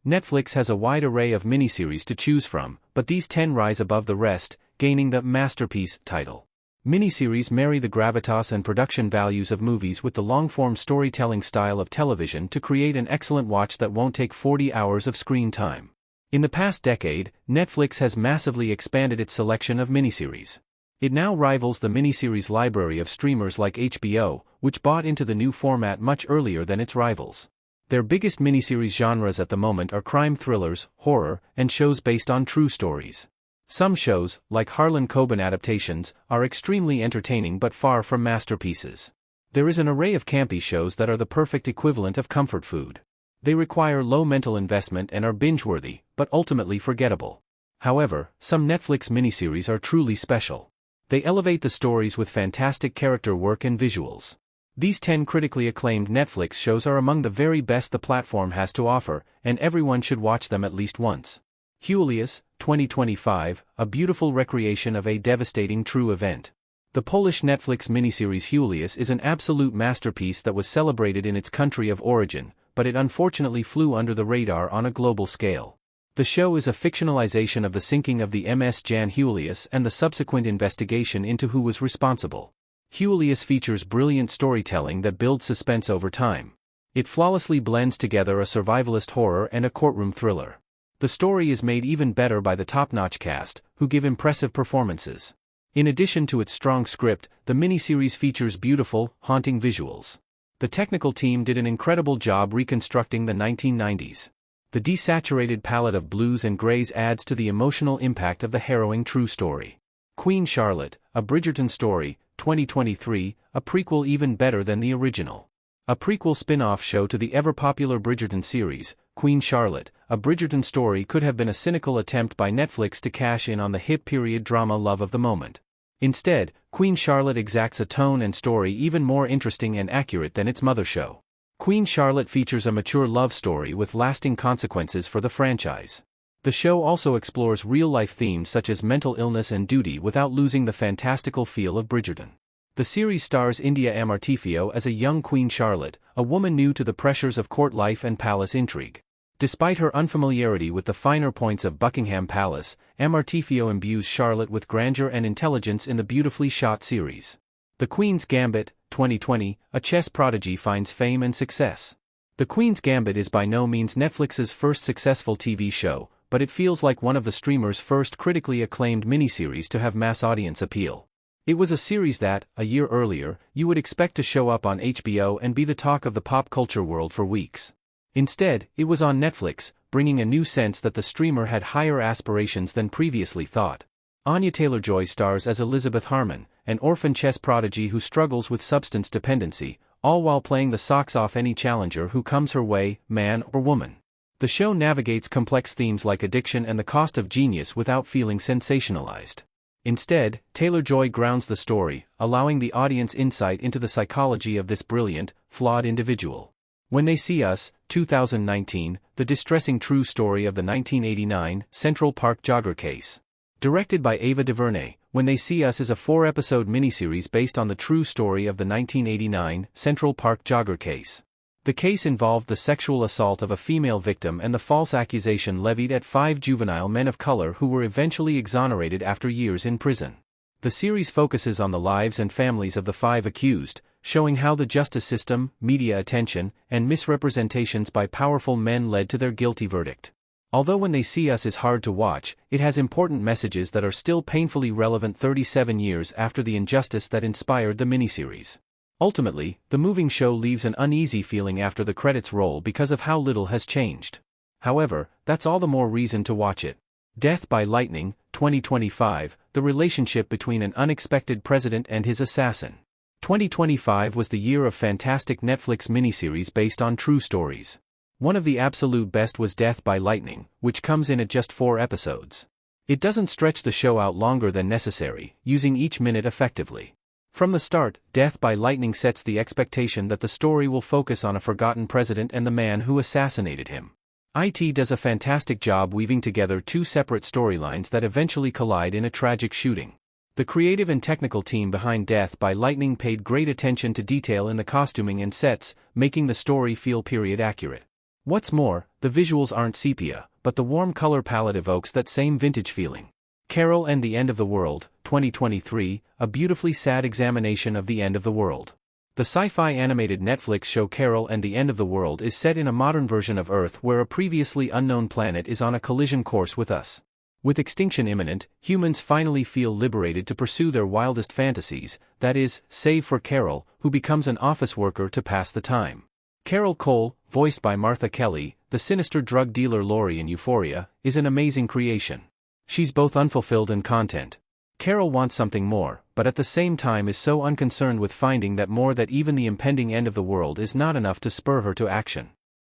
Netflix has a wide array of miniseries to choose from, but these 10 rise above the rest, gaining the masterpiece title. Miniseries marry the gravitas and production values of movies with the long-form storytelling style of television to create an excellent watch that won't take 40 hours of screen time. In the past decade, Netflix has massively expanded its selection of miniseries. It now rivals the miniseries library of streamers like HBO, which bought into the new format much earlier than its rivals. Their biggest miniseries genres at the moment are crime thrillers, horror, and shows based on true stories. Some shows, like Harlan Coben adaptations, are extremely entertaining but far from masterpieces. There is an array of campy shows that are the perfect equivalent of comfort food. They require low mental investment and are binge-worthy, but ultimately forgettable. However, some Netflix miniseries are truly special. They elevate the stories with fantastic character work and visuals. These 10 critically acclaimed Netflix shows are among the very best the platform has to offer, and everyone should watch them at least once. Julius, 2025, a beautiful recreation of a devastating true event. The Polish Netflix miniseries Julius is an absolute masterpiece that was celebrated in its country of origin, but it unfortunately flew under the radar on a global scale. The show is a fictionalization of the sinking of the MS Jan Julius and the subsequent investigation into who was responsible. Julius features brilliant storytelling that builds suspense over time. It flawlessly blends together a survivalist horror and a courtroom thriller. The story is made even better by the top-notch cast, who give impressive performances. In addition to its strong script, the miniseries features beautiful, haunting visuals. The technical team did an incredible job reconstructing the 1990s. The desaturated palette of blues and grays adds to the emotional impact of the harrowing true story. Queen Charlotte, a Bridgerton story, 2023, a prequel even better than the original. A prequel spin-off show to the ever-popular Bridgerton series, Queen Charlotte, a Bridgerton story could have been a cynical attempt by Netflix to cash in on the hit period drama love of the moment. Instead, Queen Charlotte exacts a tone and story even more interesting and accurate than its mother show. Queen Charlotte features a mature love story with lasting consequences for the franchise. The show also explores real-life themes such as mental illness and duty without losing the fantastical feel of Bridgerton. The series stars India Amartifio as a young Queen Charlotte, a woman new to the pressures of court life and palace intrigue. Despite her unfamiliarity with the finer points of Buckingham Palace, Amartifio imbues Charlotte with grandeur and intelligence in the beautifully shot series. The Queen's Gambit, 2020, a chess prodigy finds fame and success. The Queen's Gambit is by no means Netflix's first successful TV show, but it feels like one of the streamer's first critically acclaimed miniseries to have mass audience appeal. It was a series that, a year earlier, you would expect to show up on HBO and be the talk of the pop culture world for weeks. Instead, it was on Netflix, bringing a new sense that the streamer had higher aspirations than previously thought. Anya Taylor-Joy stars as Elizabeth Harmon, an orphan chess prodigy who struggles with substance dependency, all while playing the socks off any challenger who comes her way, man or woman. The show navigates complex themes like addiction and the cost of genius without feeling sensationalized. Instead, Taylor-Joy grounds the story, allowing the audience insight into the psychology of this brilliant, flawed individual. When They See Us, 2019, the distressing true story of the 1989 Central Park jogger case. Directed by Ava DuVernay, When They See Us is a 4-episode miniseries based on the true story of the 1989 Central Park jogger case. The case involved the sexual assault of a female victim and the false accusation levied at 5 juvenile men of color who were eventually exonerated after years in prison. The series focuses on the lives and families of the 5 accused, showing how the justice system, media attention, and misrepresentations by powerful men led to their guilty verdict. Although When They See Us is hard to watch, it has important messages that are still painfully relevant 37 years after the injustice that inspired the miniseries. Ultimately, the moving show leaves an uneasy feeling after the credits roll because of how little has changed. However, that's all the more reason to watch it. Death by Lightning, 2025, the relationship between an unexpected president and his assassin. 2025 was the year of fantastic Netflix miniseries based on true stories. One of the absolute best was Death by Lightning, which comes in at just 4 episodes. It doesn't stretch the show out longer than necessary, using each minute effectively. From the start, Death by Lightning sets the expectation that the story will focus on a forgotten president and the man who assassinated him. IT does a fantastic job weaving together 2 separate storylines that eventually collide in a tragic shooting. The creative and technical team behind Death by Lightning paid great attention to detail in the costuming and sets, making the story feel period accurate. What's more, the visuals aren't sepia, but the warm color palette evokes that same vintage feeling. Carol and the End of the World, 2023, a beautifully sad examination of the end of the world. The sci-fi animated Netflix show Carol and the End of the World is set in a modern version of Earth where a previously unknown planet is on a collision course with us. With extinction imminent, humans finally feel liberated to pursue their wildest fantasies, that is, save for Carol, who becomes an office worker to pass the time. Carol Cole, voiced by Martha Kelly, the sinister drug dealer Laurie in Euphoria, is an amazing creation. She's both unfulfilled and content. Carol wants something more, but at the same time is so unconcerned with finding that more that even the impending end of the world is not enough to spur her to action.